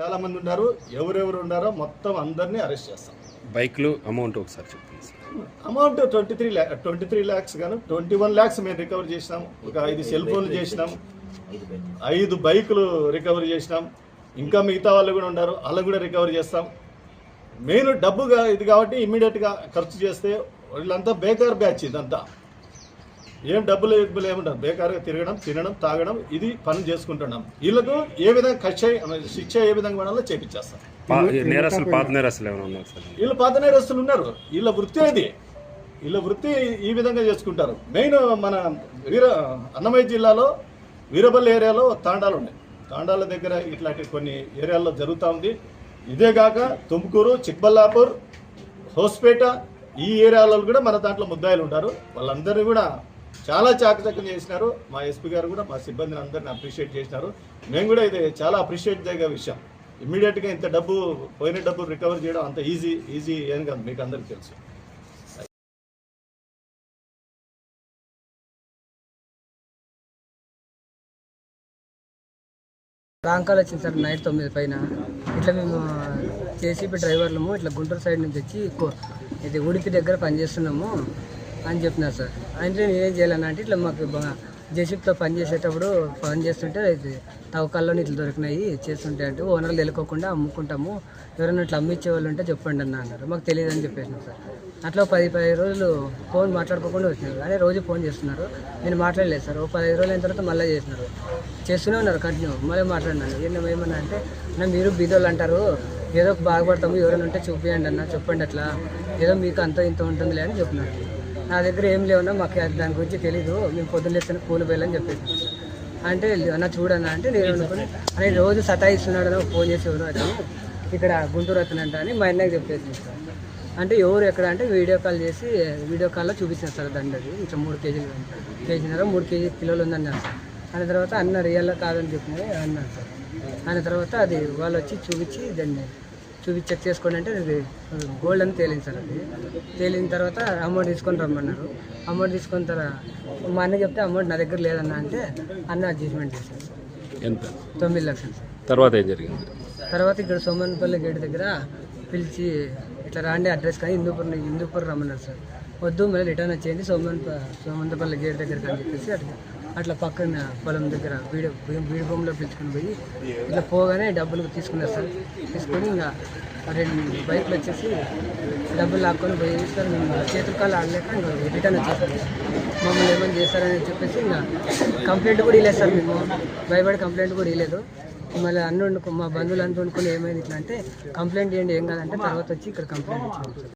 చాలా మంది ఉన్నారు. ఎవరెవరు ఉన్నారో మొత్తం అందరినీ అరెస్ట్ చేస్తాం. బైక్లు అమౌంట్ ఒకసారి చెప్పండి సార్. అమౌంట్ 23 lakhs గాను 21 lakhs మేము రికవర్ చేసినాం. ఒక 5 సెల్ ఫోన్లు చేసినాం, 5 బైకులు రికవర్ చేసినాం. ఇంకా మిగతా వాళ్ళు కూడా ఉన్నారు, వాళ్ళకు కూడా రికవర్ చేస్తాం. మెయిన్ డబ్బుగా ఇది కాబట్టి ఇమ్మీడియట్గా ఖర్చు చేస్తే వీళ్ళంతా బేకార్ బ్యాచ్. ఇదంతా ఏం డబ్బులు ఏముంటారు, బేకారుగా తిరగడం, తినడం, తాగడం, ఇది పనులు చేసుకుంటున్నాం. వీళ్ళకు ఏ విధంగా శిక్ష ఏ విధంగా పడాలో చేపించేస్తాం. నేరస్తులు పాత నేరస్తులు ఏమైనా ఉన్నారు సార్? వీళ్ళు పాత నేరస్తులు ఉన్నారు. వీళ్ళ వృత్తి ఇది, వీళ్ళ వృత్తి ఈ విధంగా చేసుకుంటారు. మెయిన్ మన అన్నమయ్య జిల్లాలో వీరబల్లి ఏరియాలో తాండాలు ఉన్నాయి. తాండాల దగ్గర ఇట్లాంటి కొన్ని ఏరియాల్లో జరుగుతూ ఉంది. ఇదే కాక తుమ్కూరు, చిక్బల్లాపూర్, హోస్పేట, ఈ ఏరియాలో కూడా మన దాంట్లో ముద్దాయిలు ఉంటారు. వాళ్ళందరినీ కూడా చాలా చాకచక్యం చేసినారు. మా ఎస్పీ గారు కూడా మా సిబ్బందిని అందరిని అప్రిషియేట్ చేసినారు. మేము కూడా ఇది చాలా అప్రిషియేట్ చేయగల విషయం. ఇమ్మీడియట్గా ఇంత డబ్బు, పోయిన డబ్బు రికవర్ చేయడం అంత ఈజీ ఏం కాదు, మీకు అందరికీ తెలుసు. రాంకాల్ వచ్చింది సార్ నైట్ 9 పైన. ఇట్లా మేము జేసీబీ డ్రైవర్లము ఇట్లా గుంటూరు సైడ్ నుంచి వచ్చి ఇది ఉడిపి దగ్గర పనిచేస్తున్నాము అని చెప్పినారు సార్. అంటే నేనేం చేయాలన్నా అంటే ఇట్లా మాకు జేసీబీతో పని చేస్తుంటే ఇది తవ్వకాల్లో ఇట్లా దొరికినాయి చేస్తుంటే అంటే ఓనర్లు తెలుకోకుండా అమ్ముకుంటాము, ఎవరైనా ఇట్లా అమ్మిచ్చే వాళ్ళు ఉంటే చెప్పండి అన్నారు. మాకు తెలియదు అని చెప్పేసినాం సార్. అట్లా 10 రోజులు ఫోన్ మాట్లాడుకోకుండా వచ్చినారు. కానీ రోజు ఫోన్ చేస్తున్నారు, నేను మాట్లాడలేదు సార్. 15 రోజులు అయిన తర్వాత మళ్ళీ చేస్తూనే ఉన్నారు కంటిన్యూ. మళ్ళీ మాట్లాడినాను. ఏమన్నా అంటే మీరు బీదోళ్ళు అంటారు, ఏదో బాగుపడతాము, ఎవరైనా ఉంటే చూపించండి అన్న, చెప్పండి అట్లా, ఏదో మీకు అంత ఇంత ఉంటుందిలే అని చెప్పినారు. నా దగ్గర ఏం లేవన్నా, మాకు దాని గురించి తెలీదు, మేము పొద్దున్న లేస్తేనే కూలి పోయాలని చెప్పేసి అంటే అన్న చూడన్నా అంటే నేను అనుకుని అని రోజు సతాయిస్తున్నాడు అని ఫోన్ చేసి ఎవరు అతను ఇక్కడ గుంటూరు అతనంట అని మా అన్నకి చెప్పేసి సార్. అంటే ఎవరు ఎక్కడ అంటే వీడియో కాల్లో చూపించారు సార్. దండది ఇట్లా 3 కేజీన్నర 3 కిలోలు ఉందన్నారు సార్. అన్న తర్వాత అన్న రియల్లో కాదని చెప్పినవి అన్నారు సార్. అన్న తర్వాత అది వాళ్ళు వచ్చి చూపించి దాన్ని చెక్ చేసుకోండి అంటే అది గోల్డ్ అని తేలింది సార్. అది తేలిన తర్వాత అమౌంట్ తీసుకొని రమ్మన్నారు. అమౌంట్ తీసుకున్న తర్వాత మా అన్న చెప్తే అమౌంట్ నా దగ్గర లేదన్నా అంటే అన్న అడ్జస్ట్మెంట్ చేశారు సార్. ఎంత? 9 లక్షలు సార్. తర్వాత ఏం జరిగింది? తర్వాత ఇక్కడ సోమన్పల్లి గేట్ దగ్గర పిలిచి ఇట్లా రాండి అడ్రస్ కానీ హిందూపూర్ రమ్మన్నారు సార్. వద్దు మళ్ళీ రిటర్న్ వచ్చేయండి సోమంతపల్లి గేట్ దగ్గరికి అని చెప్పేసి అట్లా పక్కన పొలం దగ్గర వీడి భూమిలో పిలుచుకుని పోయి ఇట్లా పోగానే డబ్బులు తీసుకున్నారు సార్. తీసుకొని ఇంకా 2 బైకులు వచ్చేసి డబ్బులు లాక్కొని పోయి సార్. మేము చేతుల కాళ్ళు ఆడలేక ఇంకా రిటర్న్ వచ్చేసారు. మమ్మల్ని ఏమైనా చేస్తారని చెప్పేసి ఇంకా కంప్లైంట్ కూడా ఇవ్వలేదు సార్. మేము భయపడి కంప్లైంట్ కూడా ఇవ్వలేదు. మళ్ళీ మా బంధువులు అంటూ వండుకొని ఏమైంది ఇట్లా అంటే కంప్లైంట్ చేయండి ఏం కాదంటే తర్వాత వచ్చి ఇక్కడ కంప్లైంట్ ఇచ్చాము సార్.